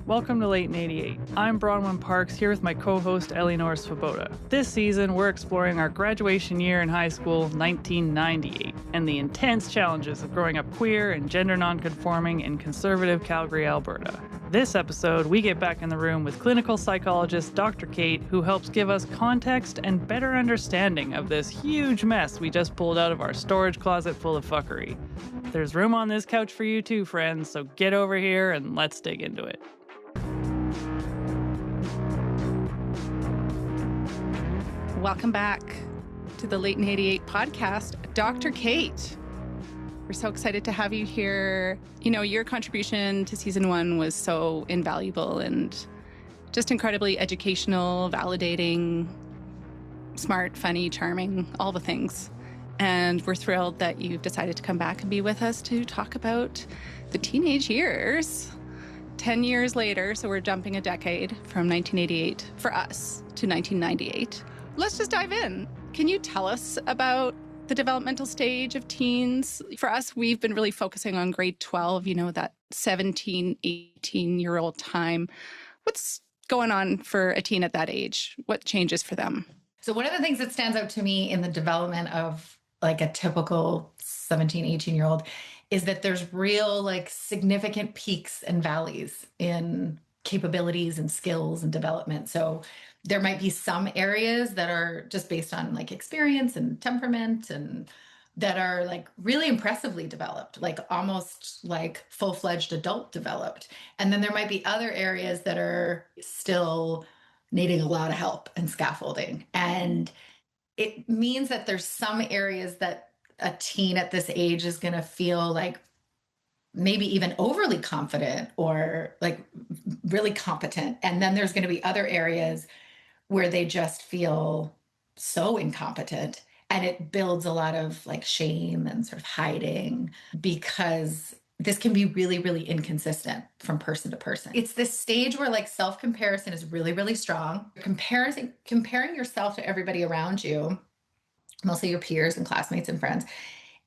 Welcome to Late in 88. I'm Bronwyn Parks here with my co-host Eleanor Svoboda. This season, we're exploring our graduation year in high school, 1998, and the intense challenges of growing up queer and gender nonconforming in conservative Calgary, Alberta. This episode, we get back in the room with clinical psychologist Dr. Kate, who helps give us context and better understanding of this huge mess we just pulled out of our storage closet full of fuckery. There's room on this couch for you too, friends, so get over here and let's dig into it. Welcome back to the Late in 88 podcast, Dr. Kate. We're so excited to have you here. You know, your contribution to season 1 was so invaluable and just incredibly educational, validating, smart, funny, charming, all the things. And we're thrilled that you've decided to come back and be with us to talk about the teenage years. 10 years later, so we're jumping a decade from 1988 for us to 1998. Let's just dive in. Can you tell us about the developmental stage of teens? For us, we've been really focusing on grade 12, you know, that 17, 18-year-old time. What's going on for a teen at that age? What changes for them? So one of the things that stands out to me in the development of like a typical 17, 18-year-old is that there's real like significant peaks and valleys in capabilities and skills and development. So there might be some areas that are just based on like experience and temperament and that are like really impressively developed, like almost like full-fledged adult developed. And then there might be other areas that are still needing a lot of help and scaffolding. And it means that there's some areas that a teen at this age is going to feel like maybe even overly confident or like really competent. And then there's going to be other areas where they just feel so incompetent. And it builds a lot of like shame and sort of hiding because this can be really, really inconsistent from person to person. It's this stage where like self-comparison is really, really strong. Comparing yourself to everybody around you, mostly your peers and classmates and friends.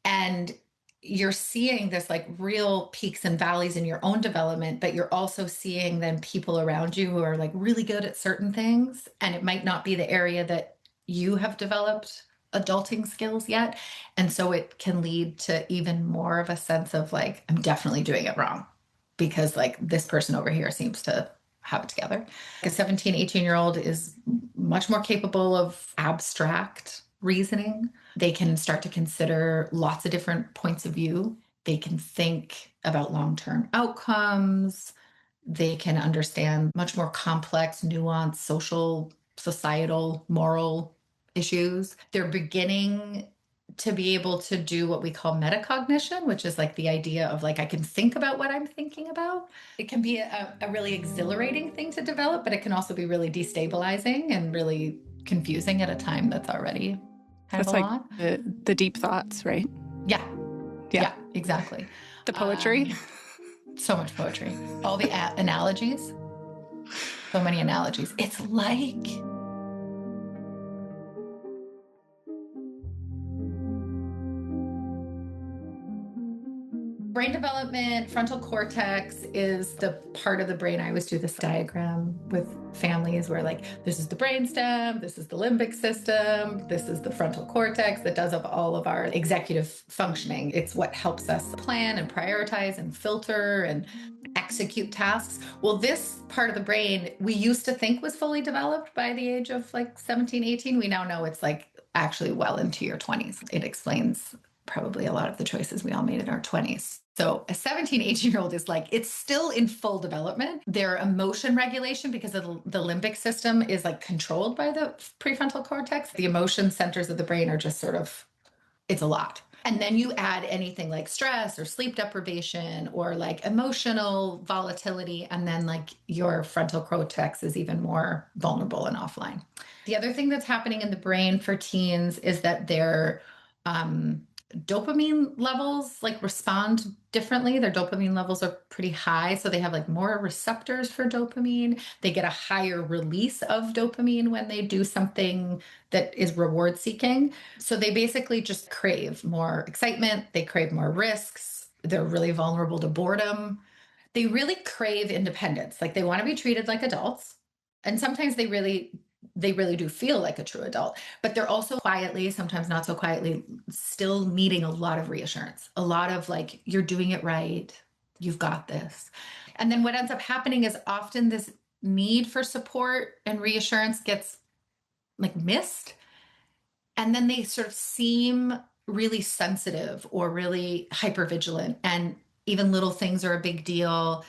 And you're seeing this like real peaks and valleys in your own development, but you're also seeing then people around you who are like really good at certain things. And it might not be the area that you have developed adulting skills yet. And so it can lead to even more of a sense of like, I'm definitely doing it wrong because like this person over here seems to have it together. A 17, 18-year-old is much more capable of abstract reasoning. They can start to consider lots of different points of view. They can think about long-term outcomes. They can understand much more complex, nuanced social, societal, moral issues. They're beginning to be able to do what we call metacognition, which is like the idea of like, I can think about what I'm thinking about. It can be a really exhilarating thing to develop, but it can also be really destabilizing and really confusing at a time that's already kind That's of a like lot. the deep thoughts, right? Yeah, exactly. The poetry. So much poetry. All the analogies. So many analogies. It's like brain development. Frontal cortex is the part of the brain. I always do this diagram with families where like, this is the brainstem, this is the limbic system, this is the frontal cortex that does of all of our executive functioning. It's what helps us plan and prioritize and filter and execute tasks. Well, this part of the brain we used to think was fully developed by the age of like 17, 18. We now know it's like actually well into your 20s. It explains probably a lot of the choices we all made in our 20s. So a 17, 18-year-old is like, it's still in full development. Their emotion regulation, because of the limbic system is like controlled by the prefrontal cortex. The emotion centers of the brain are just sort of, it's a lot. And then you add anything like stress or sleep deprivation or like emotional volatility. And then like your frontal cortex is even more vulnerable and offline. The other thing that's happening in the brain for teens is that their dopamine levels like respond differently. Their dopamine levels are pretty high. So they have like more receptors for dopamine. They get a higher release of dopamine when they do something that is reward seeking. So they basically just crave more excitement. They crave more risks. They're really vulnerable to boredom. They really crave independence. Like they want to be treated like adults. And sometimes they really do feel like a true adult, but they're also quietly, sometimes not so quietly, still needing a lot of reassurance, a lot of like, you're doing it right, you've got this. And then what ends up happening is often this need for support and reassurance gets like missed. And then they sort of seem really sensitive or really hypervigilant. And even little things are a big deal.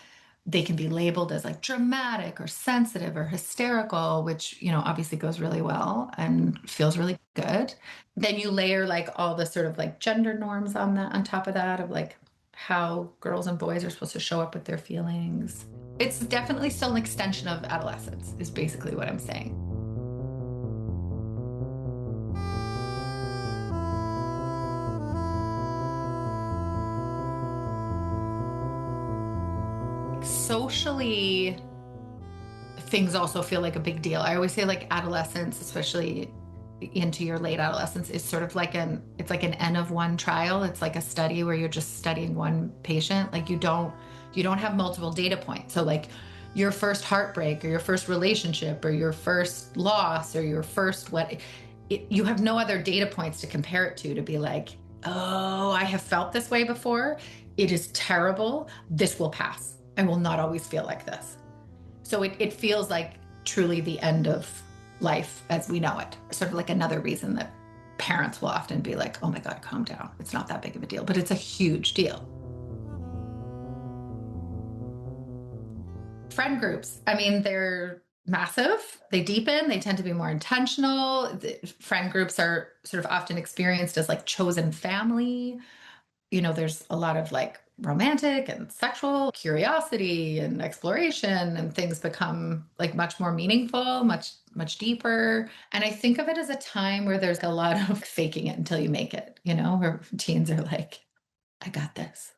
They can be labeled as like dramatic or sensitive or hysterical, which, obviously goes really well and feels really good. Then you layer like all the sort of like gender norms on that, on top of that, of like how girls and boys are supposed to show up with their feelings. It's definitely still an extension of adolescence, is basically what I'm saying. Socially, things also feel like a big deal. I always say like adolescence, especially into your late adolescence, is sort of like it's like an N of one trial. It's like a study where you're just studying one patient. Like you don't have multiple data points. So like your first heartbreak or your first relationship or your first loss or your first you have no other data points to compare it to be like, oh, I have felt this way before. It is terrible. This will pass. I will not always feel like this. So it feels like truly the end of life as we know it. Sort of like another reason that parents will often be like, oh my God, calm down. It's not that big of a deal, but it's a huge deal. Friend groups, I mean, they're massive. They deepen, they tend to be more intentional. The friend groups are sort of often experienced as like chosen family. There's a lot of like romantic and sexual curiosity and exploration, and things become like much more meaningful, much, much deeper. And I think of it as a time where there's a lot of faking it until you make it, where teens are like, I got this.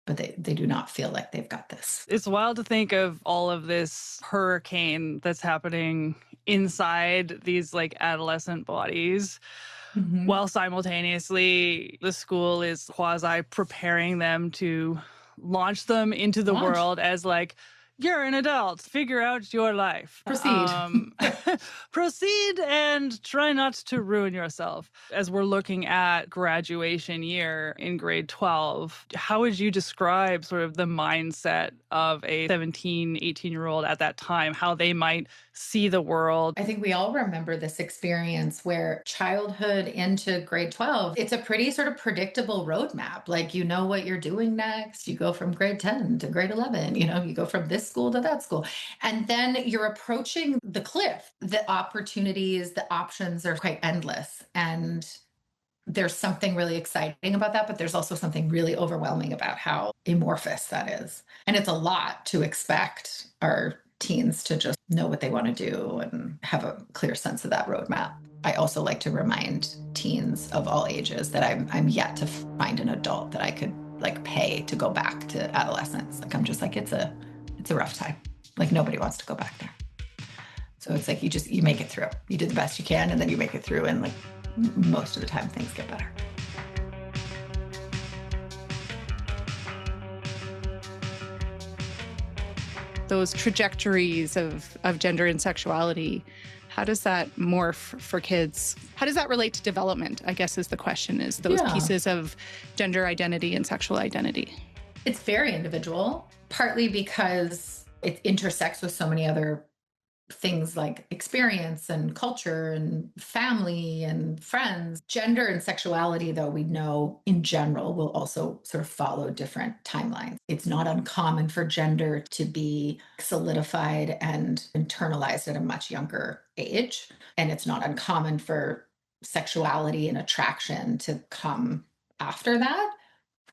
But they do not feel like they've got this. It's wild to think of all of this hurricane that's happening inside these like adolescent bodies. Mm-hmm. While simultaneously the school is quasi preparing them to launch them into the world as like, you're an adult, figure out your life. Proceed. Proceed and try not to ruin yourself. As we're looking at graduation year in grade 12, how would you describe sort of the mindset of a 17, 18-year-old at that time, how they might see the world? I think we all remember this experience where childhood into grade 12, it's a pretty sort of predictable roadmap. Like, you know what you're doing next. You go from grade 10 to grade 11, you go from this school to that school. And then you're approaching the cliff. The opportunities, the options are quite endless. And there's something really exciting about that, but there's also something really overwhelming about how amorphous that is. And it's a lot to expect our teens to just know what they want to do and have a clear sense of that roadmap. I also like to remind teens of all ages that I'm yet to find an adult that I could like pay to go back to adolescence. Like I'm just like, it's a rough time. Like nobody wants to go back there. So it's like you make it through. You do the best you can, and then you make it through, and like most of the time things get better. Those trajectories of gender and sexuality, how does that morph for kids? How does that relate to development, I guess is the question, is those pieces of gender identity and sexual identity? It's very individual, partly because it intersects with so many other things like experience and culture and family and friends. Gender and sexuality, though, we know in general will also sort of follow different timelines. It's not uncommon for gender to be solidified and internalized at a much younger age. And it's not uncommon for sexuality and attraction to come after that.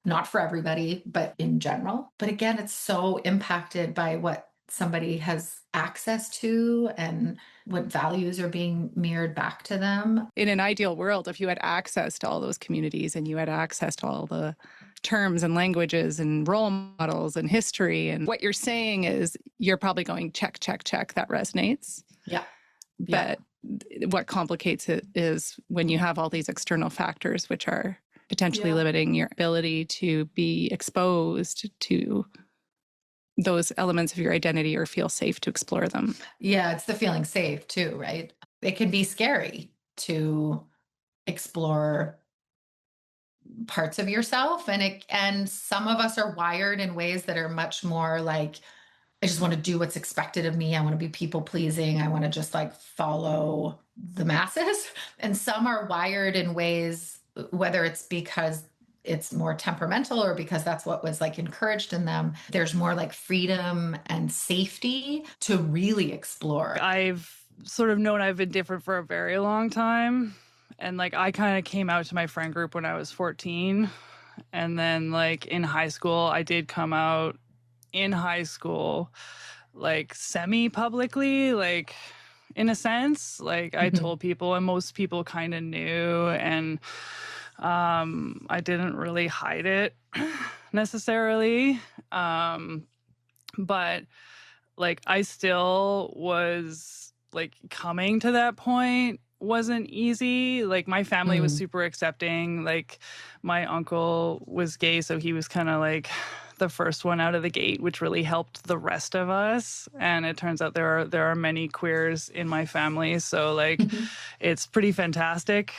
Not for everybody, but in general. But again, it's so impacted by what somebody has access to and what values are being mirrored back to them. In an ideal world, if you had access to all those communities and you had access to all the terms and languages and role models and history, and what you're saying is you're probably going check, check, check, that resonates. Yeah. But what complicates it is when you have all these external factors, which are potentially limiting your ability to be exposed to those elements of your identity or feel safe to explore them. Yeah, it's the feeling safe too, right? It can be scary to explore parts of yourself, and some of us are wired in ways that are much more like, I just want to do what's expected of me. I want to be people pleasing. I want to just like follow the masses. And some are wired in ways, whether it's because it's more temperamental or because that's what was like encouraged in them. There's more like freedom and safety to really explore. I've sort of known I've been different for a very long time. And like I kind of came out to my friend group when I was 14. And then like in high school, I did come out in high school, like semi-publicly, like in a sense. Like I told people, and most people kind of knew, and I didn't really hide it necessarily. But like I still was like coming to that point wasn't easy. Like my family was super accepting. Like my uncle was gay, so he was kind of like the first one out of the gate, which really helped the rest of us. And it turns out there are many queers in my family, so like it's pretty fantastic.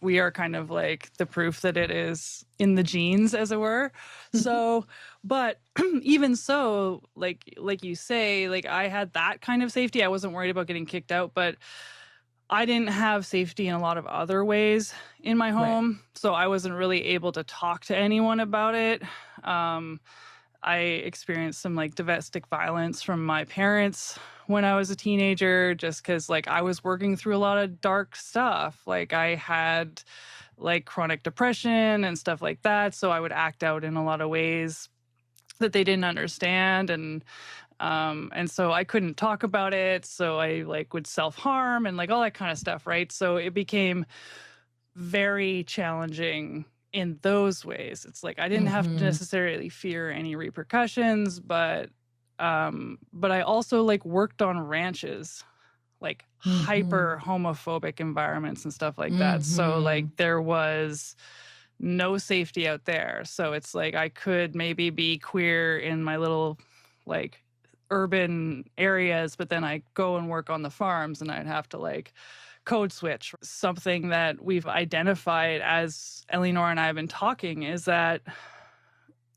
We are kind of like the proof that it is in the genes, as it were. So, but even so, like you say, like I had that kind of safety. I wasn't worried about getting kicked out, but I didn't have safety in a lot of other ways in my home. Right. So I wasn't really able to talk to anyone about it. I experienced some like domestic violence from my parents when I was a teenager, just because like I was working through a lot of dark stuff. Like I had like chronic depression and stuff like that. So I would act out in a lot of ways that they didn't understand. And so I couldn't talk about it. So I like would self-harm and like all that kind of stuff. Right. So it became very challenging in those ways. It's like I didn't have to necessarily fear any repercussions, but I also like worked on ranches, like hyper homophobic environments and stuff like that. So like there was no safety out there. So it's like I could maybe be queer in my little like urban areas, but then I go and work on the farms and I'd have to like code switch. Something that we've identified as Eleanor and I have been talking is that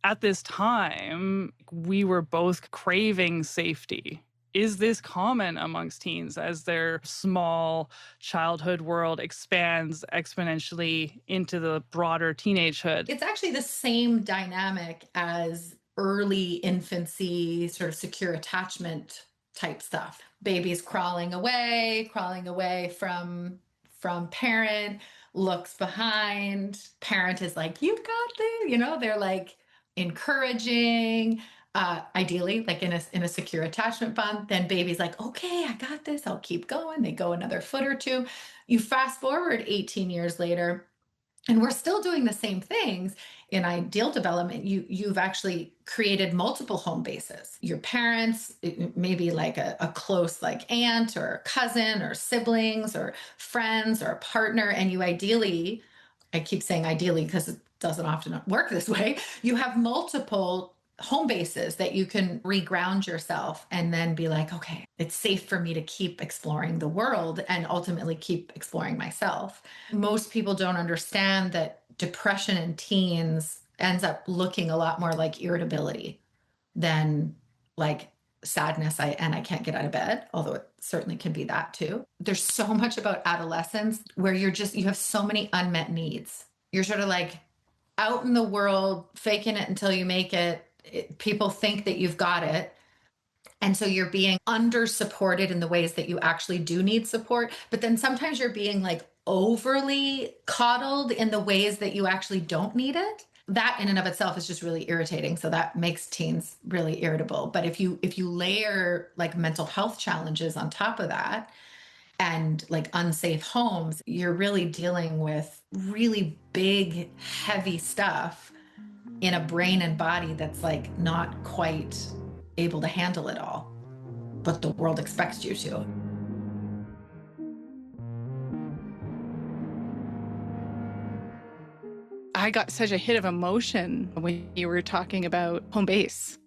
at this time, we were both craving safety. Is this common amongst teens as their small childhood world expands exponentially into the broader teenagehood? It's actually the same dynamic as early infancy, sort of secure attachment type stuff. Babies crawling away from parent, looks behind, parent is like, you got this, they're like encouraging, ideally like in a secure attachment bond. Then baby's like, okay, I got this, I'll keep going. They go another foot or two. You fast forward 18 years later, and we're still doing the same things. In ideal development, you've actually created multiple home bases. Your parents, maybe like a close like aunt or cousin or siblings or friends or a partner. And you ideally, I keep saying ideally because it doesn't often work this way, you have multiple home bases that you can reground yourself and then be like, okay, it's safe for me to keep exploring the world and ultimately keep exploring myself. Most people don't understand that depression in teens ends up looking a lot more like irritability than like sadness. I can't get out of bed, although it certainly can be that too. There's so much about adolescence where you have so many unmet needs. You're sort of like out in the world, faking it until you make it. People think that you've got it. And so you're being under supported in the ways that you actually do need support. But then sometimes you're being like overly coddled in the ways that you actually don't need it. That in and of itself is just really irritating. So that makes teens really irritable. But if you layer like mental health challenges on top of that and like unsafe homes, you're really dealing with really big, heavy stuff in a brain and body that's like not quite able to handle it all, but the world expects you to. I got such a hit of emotion when you were talking about home base.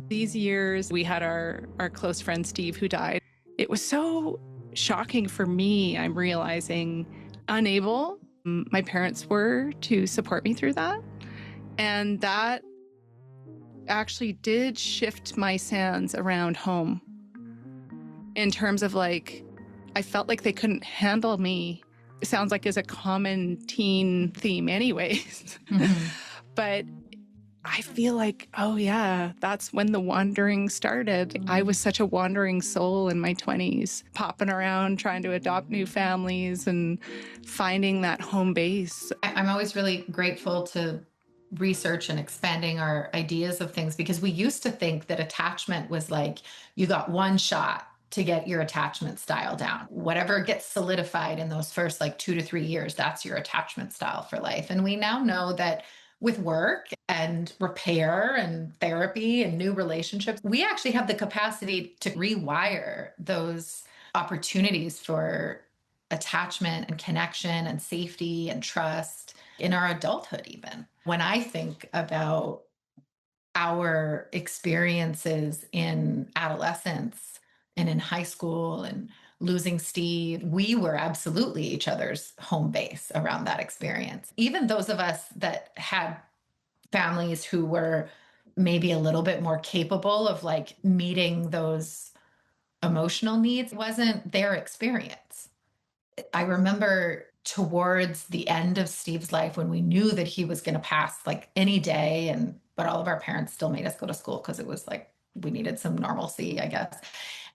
These years, we had our close friend Steve who died. It was so shocking for me, I'm realizing, unable my parents were to support me through that. And that actually did shift my sands around home in terms of like, I felt like they couldn't handle me. It sounds like is a common teen theme anyways. But I feel like, oh yeah, that's when the wandering started. I was such a wandering soul in my 20s, popping around, trying to adopt new families and finding that home base. I'm always really grateful to research and expanding our ideas of things, because we used to think that attachment was like you got one shot to get your attachment style down. Whatever gets solidified in those first like 2 to 3 years, that's your attachment style for life. And we now know that with work and repair and therapy and new relationships, we actually have the capacity to rewire those opportunities for attachment and connection and safety and trust in our adulthood, even. When I think about our experiences in adolescence and in high school and losing Steve, we were absolutely each other's home base around that experience. Even those of us that had families who were maybe a little bit more capable of like meeting those emotional needs wasn't their experience. I remember towards the end of Steve's life when we knew that he was going to pass like any day, and but all of our parents still made us go to school because it was like we needed some normalcy, I guess.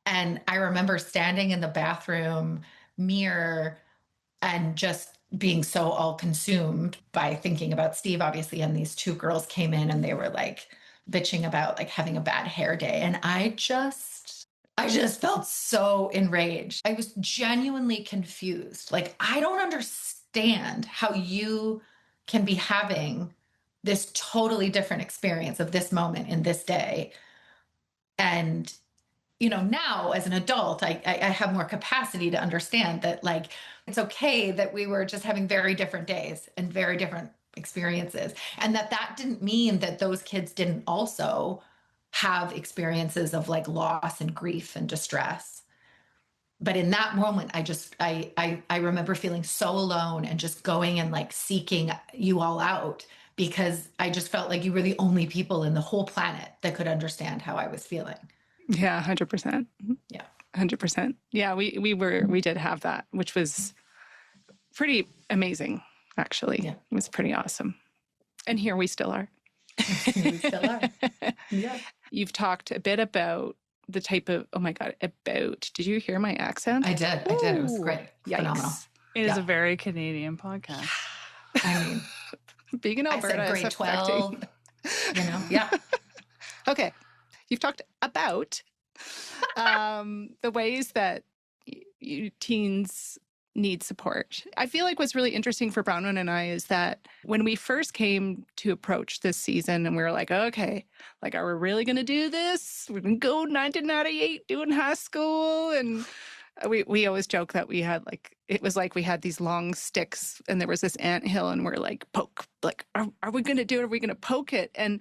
And I remember standing in the bathroom mirror and just being so all consumed by thinking about Steve, obviously. And these two girls came in and they were like bitching about like having a bad hair day. And I just felt so enraged. I was genuinely confused. Like, I don't understand how you can be having this totally different experience of this moment in this day. And, now as an adult, I have more capacity to understand that, like, it's okay that we were just having very different days and very different experiences. And that didn't mean that those kids didn't also have experiences of like loss and grief and distress. But in that moment, I remember feeling so alone and just going and like seeking you all out, because I just felt like you were the only people in the whole planet that could understand how I was feeling. Yeah, 100%. Yeah. 100%. Yeah, we did have that, which was pretty amazing, actually. Yeah. It was pretty awesome. And here we still are. We still are. Yeah. You've talked a bit about the type of, oh my God, did you hear my accent? I did. It was great. Yikes. Phenomenal. It is a very Canadian podcast. I mean, being in Alberta, I said grade 12, yeah. Okay. You've talked about the ways that you teens need support. I feel like what's really interesting for Bronwyn and I is that when we first came to approach this season and we were like, okay, like, are we really going to do this? We're going to go 1998 doing high school. And we always joke that we had like, it was like we had these long sticks and there was this anthill and we're like, poke, like, are we going to do it? Are we going to poke it? And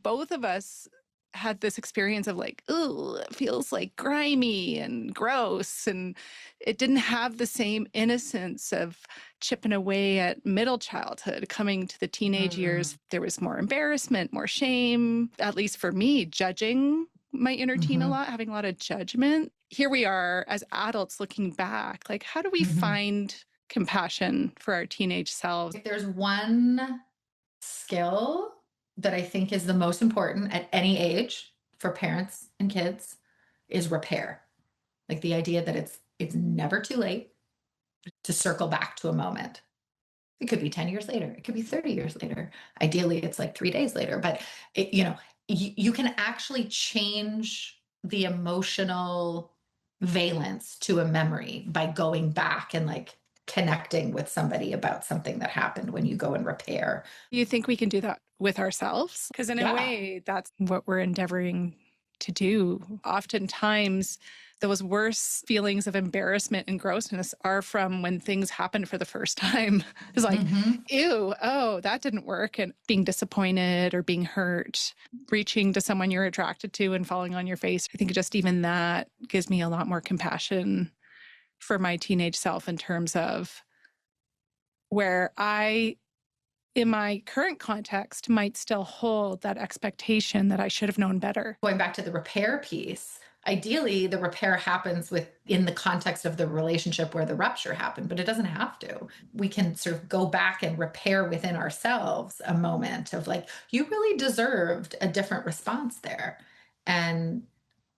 both of us had this experience of like, oh, it feels like grimy and gross. And it didn't have the same innocence of chipping away at middle childhood. Coming to the teenage years, there was more embarrassment, more shame, at least for me, judging my inner teen a lot, having a lot of judgment. Here we are as adults looking back, like, how do we find compassion for our teenage selves? If there's one skill that I think is the most important at any age for parents and kids is repair. Like the idea that it's never too late to circle back to a moment. It could be 10 years later. It could be 30 years later. Ideally, it's like 3 days later. But, you can actually change the emotional valence to a memory by going back and like connecting with somebody about something that happened when you go and repair. You think we can do that with ourselves? Because in a way, that's what we're endeavoring to do. Oftentimes, those worst feelings of embarrassment and grossness are from when things happen for the first time. It's like, ew, oh, that didn't work. And being disappointed or being hurt, reaching to someone you're attracted to and falling on your face. I think just even that gives me a lot more compassion for my teenage self in terms of where I, in my current context, might still hold that expectation that I should have known better. Going back to the repair piece, ideally the repair happens in the context of the relationship where the rupture happened, but it doesn't have to. We can sort of go back and repair within ourselves a moment of like, you really deserved a different response there. And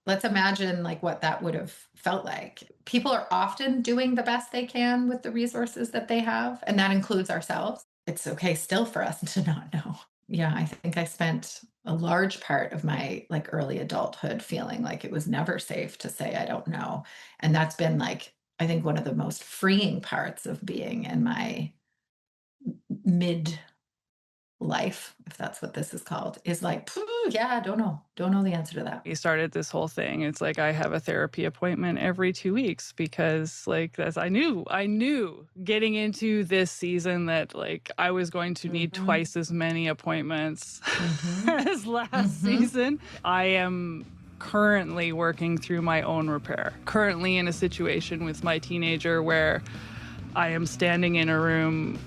let's imagine like what that would have felt like. People are often doing the best they can with the resources that they have, and that includes ourselves. It's okay still for us to not know. Yeah, I think I spent a large part of my like early adulthood feeling like it was never safe to say I don't know. And that's been like, I think one of the most freeing parts of being in my mid life, if that's what this is called, is like, yeah, don't know the answer to that. We started this whole thing. It's like I have a therapy appointment every 2 weeks because like as I knew getting into this season that like I was going to need twice as many appointments as last season. I am currently working through my own repair. Currently in a situation with my teenager where I am standing in a room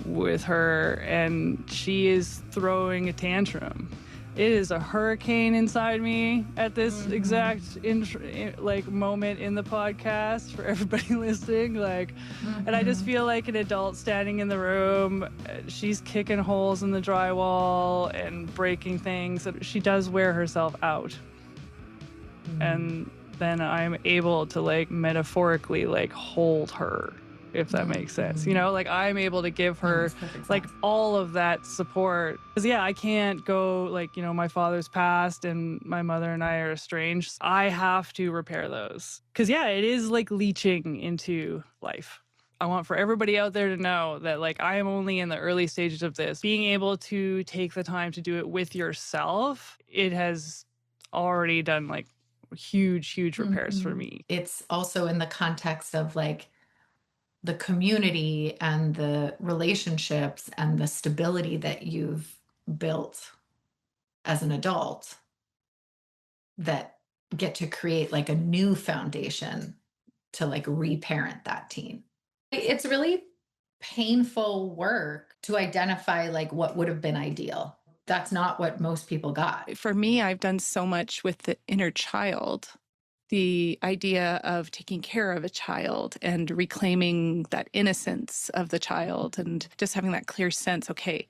with her and she is throwing a tantrum. It is a hurricane inside me at this exact moment in the podcast for everybody listening. And I just feel like an adult standing in the room. She's kicking holes in the drywall and breaking things. She does wear herself out. And then I'm able to like metaphorically like hold her, if that makes sense. You know, like I'm able to give her like all of that support. Because yeah, I can't go like, you know, my father's passed and my mother and I are estranged. I have to repair those. Because yeah, it is like leaching into life. I want for everybody out there to know that like I am only in the early stages of this. Being able to take the time to do it with yourself, it has already done like huge repairs for me. It's also in the context of like the community and the relationships and the stability that you've built as an adult that get to create like a new foundation to like reparent that teen. It's really painful work to identify like what would have been ideal. That's not what most people got. For me, I've done so much with the inner child. The idea of taking care of a child and reclaiming that innocence of the child and just having that clear sense, okay,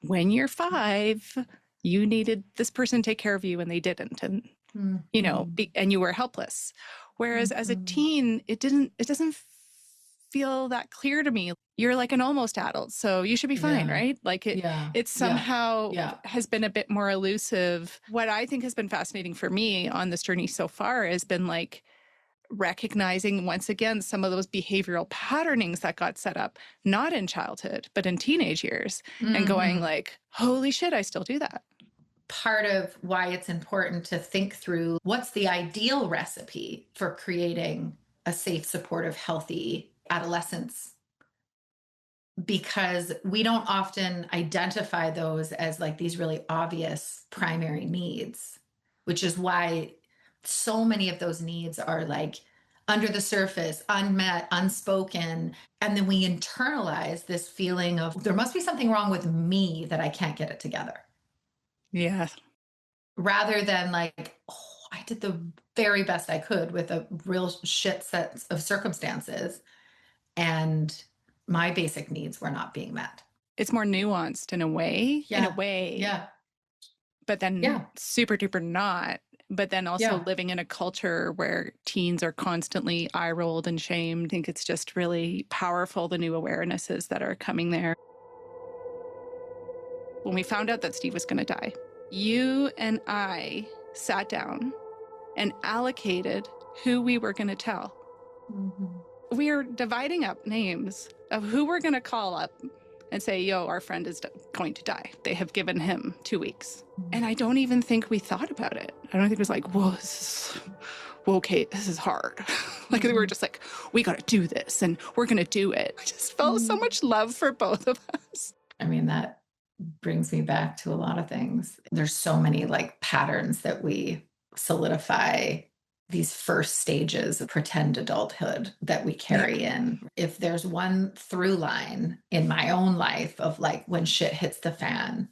when you're 5, you needed this person to take care of you and they didn't. And, you know, and you were helpless. Whereas as a teen, it doesn't feel that clear to me. You're like an almost adult, so you should be fine, right? Like it somehow has been a bit more elusive. What I think has been fascinating for me on this journey so far has been like recognizing once again some of those behavioral patternings that got set up, not in childhood, but in teenage years, and going like, holy shit, I still do that. Part of why it's important to think through what's the ideal recipe for creating a safe, supportive, healthy adolescence, because we don't often identify those as like these really obvious primary needs, which is why so many of those needs are like under the surface, unmet, unspoken. And then we internalize this feeling of there must be something wrong with me that I can't get it together. Yeah. Rather than like, oh, I did the very best I could with a real shit set of circumstances, and my basic needs were not being met. It's more nuanced in a way. Yeah. But then super duper not. But then also living in a culture where teens are constantly eye-rolled and shamed. I think it's just really powerful, the new awarenesses that are coming there. When we found out that Steve was going to die, you and I sat down and allocated who we were going to tell. We are dividing up names of who we're going to call up and say, yo, our friend is going to die. They have given him 2 weeks. And I don't even think we thought about it. I don't think it was like, whoa, Kate, this is hard. Like, we were just like, we got to do this and we're going to do it. I just felt so much love for both of us. I mean, that brings me back to a lot of things. There's so many like patterns that we solidify, these first stages of pretend adulthood that we carry in. If there's one through line in my own life of like, when shit hits the fan,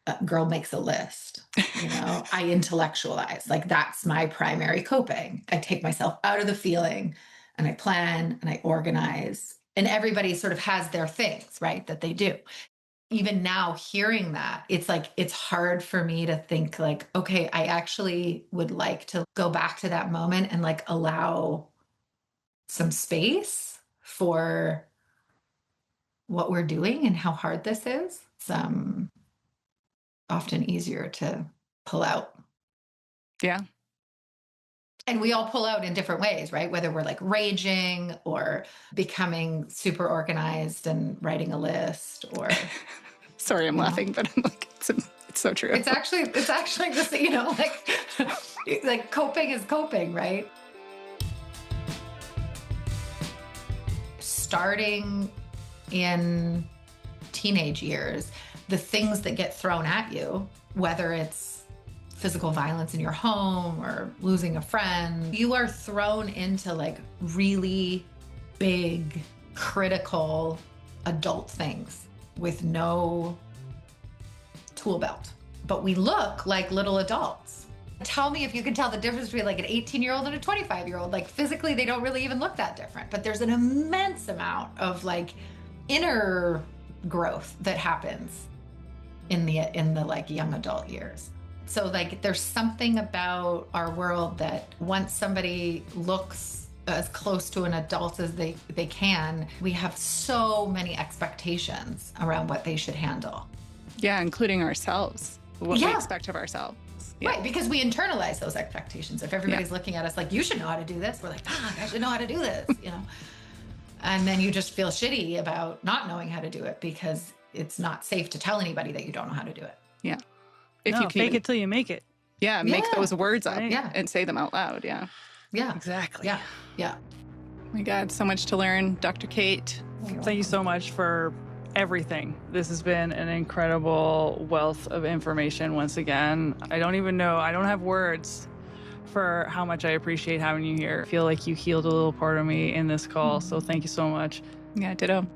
a girl makes a list, I intellectualize, like that's my primary coping. I take myself out of the feeling and I plan and I organize, and everybody sort of has their things, right, that they do. Even now hearing that, it's like, it's hard for me to think like, okay, I actually would like to go back to that moment and like allow some space for what we're doing and how hard this is. It's often easier to pull out. Yeah. And we all pull out in different ways, right? Whether we're like raging or becoming super organized and writing a list or... Sorry, I'm laughing, but I'm like, it's so true. It's actually this, like coping is coping, right? Starting in teenage years, the things that get thrown at you, whether it's physical violence in your home or losing a friend, you are thrown into like really big, critical adult things with no tool belt. But we look like little adults. Tell me if you can tell the difference between like an 18-year-old and a 25-year-old. Like physically, they don't really even look that different, but there's an immense amount of like inner growth that happens in the like young adult years. So like there's something about our world that once somebody looks as close to an adult as they can, we have so many expectations around what they should handle. Yeah, including ourselves, what we expect of ourselves. Yeah. Right, because we internalize those expectations. If everybody's looking at us like, you should know how to do this, we're like, I should know how to do this, And then you just feel shitty about not knowing how to do it because it's not safe to tell anybody that you don't know how to do it. Yeah. If you fake it till you make it. Yeah, make those words up Yeah. and say them out loud. Yeah. Yeah. Exactly. Yeah. Yeah. Oh my God, so much to learn, Dr. Kate. Thank you so much for everything. This has been an incredible wealth of information once again. I don't even know, I don't have words for how much I appreciate having you here. I feel like you healed a little part of me in this call, so thank you so much. Yeah, ditto.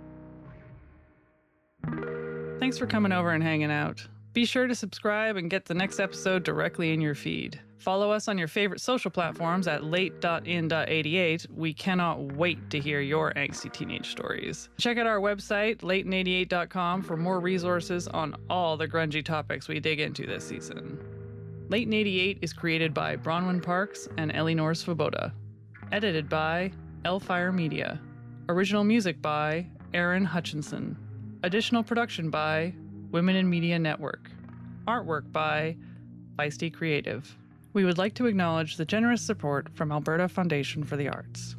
Thanks for coming over and hanging out. Be sure to subscribe and get the next episode directly in your feed. Follow us on your favorite social platforms at late.in.88. We cannot wait to hear your angsty teenage stories. Check out our website, latein88.com, for more resources on all the grungy topics we dig into this season. Late in 88 is created by Bronwyn Parks and Elinor Svoboda. Edited by Elfire Media. Original music by Aaron Hutchinson. Additional production by Women in Media Network. Artwork by Feisty Creative. We would like to acknowledge the generous support from Alberta Foundation for the Arts.